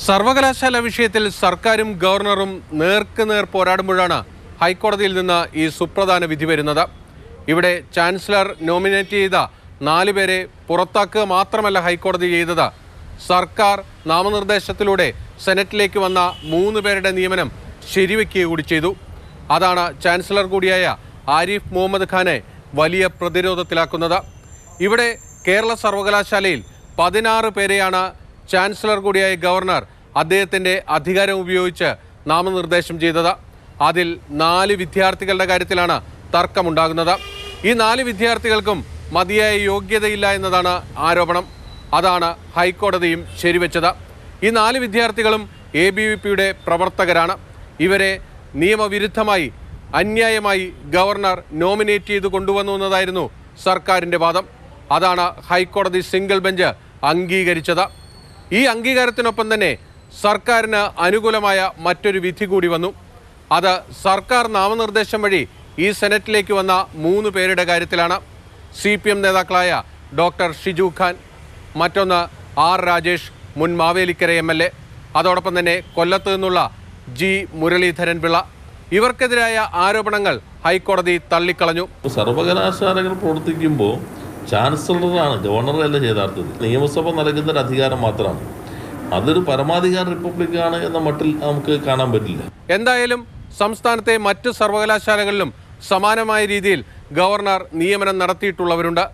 സർവകലാശാല വിഷയത്തിൽ സർക്കാരും ഗവർണറും നേർക്കുനേർ പോരാടുമ്പോഴാണ് ഹൈക്കോടതിയിൽ നിന്ന് ഈ സുപ്രധാന വിധി വരുന്നത്. ഇവിടെ ചാൻസലർ നോമിനേറ്റ് ചെയ്ത 4 പേരെ പുറത്താക്കുക മാത്രമല്ല ഹൈക്കോടതി ചെയ്തത്, സർക്കാർ നാമനിർദ്ദേശത്തിലൂടെ സെനറ്റിലേക്ക് വന്ന 3 പേരുടെ നിയമനം ശരിവെക്കുക കൂടി ചെയ്തു. അതാണ് ചാൻസലർ കൂടിയായ ആരിഫ് മുഹമ്മദ് ഖാനെ വലിയ പ്രതിരോധത്തിലാക്കുന്നത്. ഇവിടെ കേരള സർവകലാശാലയിൽ 16 പേരെയാണ് ചാൻസലർ കൂടിയായ ഗവർണർ അദ്ദേഹത്തിൻ്റെ അധികാരം ഉപയോഗിച്ച് നാമനിർദ്ദേശം ചെയ്തത്. അതിൽ 4 വിദ്യാർത്ഥികളുടെ കാര്യത്തിലാണ് തർക്കമുണ്ടാകുന്നത്. ഈ 4 വിദ്യാർത്ഥികൾക്കും മതിയായ യോഗ്യതയില്ല എന്നതാണ് ആരോപണം. അതാണ് ഹൈക്കോടതിയും ശരിവെച്ചത്. ഈ 4 വിദ്യാർത്ഥികളും ABVPയുടെ പ്രവർത്തകരാണ്. ഇവരെ നിയമവിരുദ്ധമായി അന്യായമായി ഗവർണർ നോമിനേറ്റ് ചെയ്ത് കൊണ്ടുവന്നു എന്നതായിരുന്നു സർക്കാരിൻ്റെ വാദം. അതാണ് ഹൈക്കോടതി സിംഗിൾ ബെഞ്ച് അംഗീകരിച്ചത്. ഈ അംഗീകാരത്തിനൊപ്പം തന്നെ സർക്കാരിന് അനുകൂലമായ മറ്റൊരു വിധി കൂടി വന്നു. അത് സർക്കാർ നാമനിർദ്ദേശം വഴി ഈ സെനറ്റിലേക്ക് വന്ന 3 പേരുടെ കാര്യത്തിലാണ്. CPM നേതാക്കളായ ഡോക്ടർ ഷിജു ഖാൻ, മറ്റൊന്ന് R രാജേഷ്, മുൻ മാവേലിക്കര MLA, അതോടൊപ്പം തന്നെ കൊല്ലത്ത് നിന്നുള്ള G മുരളീധരൻ പിള്ള. ഇവർക്കെതിരായ ആരോപണങ്ങൾ ഹൈക്കോടതി തള്ളിക്കളഞ്ഞു. സർവകലാശാലകൾ പ്രവർത്തിക്കുമ്പോൾ ചാൻസലറാണ്, ഗവർണറല്ല യഥാർത്ഥത്തിൽ. നിയമസഭ നൽകുന്ന ഒരു അധികാരം മാത്രമാണ്. അതൊരു പരമാധികാര റിപ്പബ്ലിക്കാണ് എന്ന മട്ടിൽ നമുക്ക് കാണാൻ പറ്റില്ല. എന്തായാലും സംസ്ഥാനത്തെ മറ്റ് സർവകലാശാലകളിലും സമാനമായ രീതിയിൽ ഗവർണർ നിയമനം നടത്തിയിട്ടുള്ളവരുണ്ട്.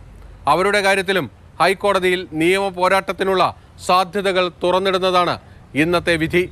അവരുടെ കാര്യത്തിലും ഹൈക്കോടതിയിൽ നിയമ പോരാട്ടത്തിനുള്ള സാധ്യതകൾ തുറന്നിടുന്നതാണ് ഇന്നത്തെ വിധി.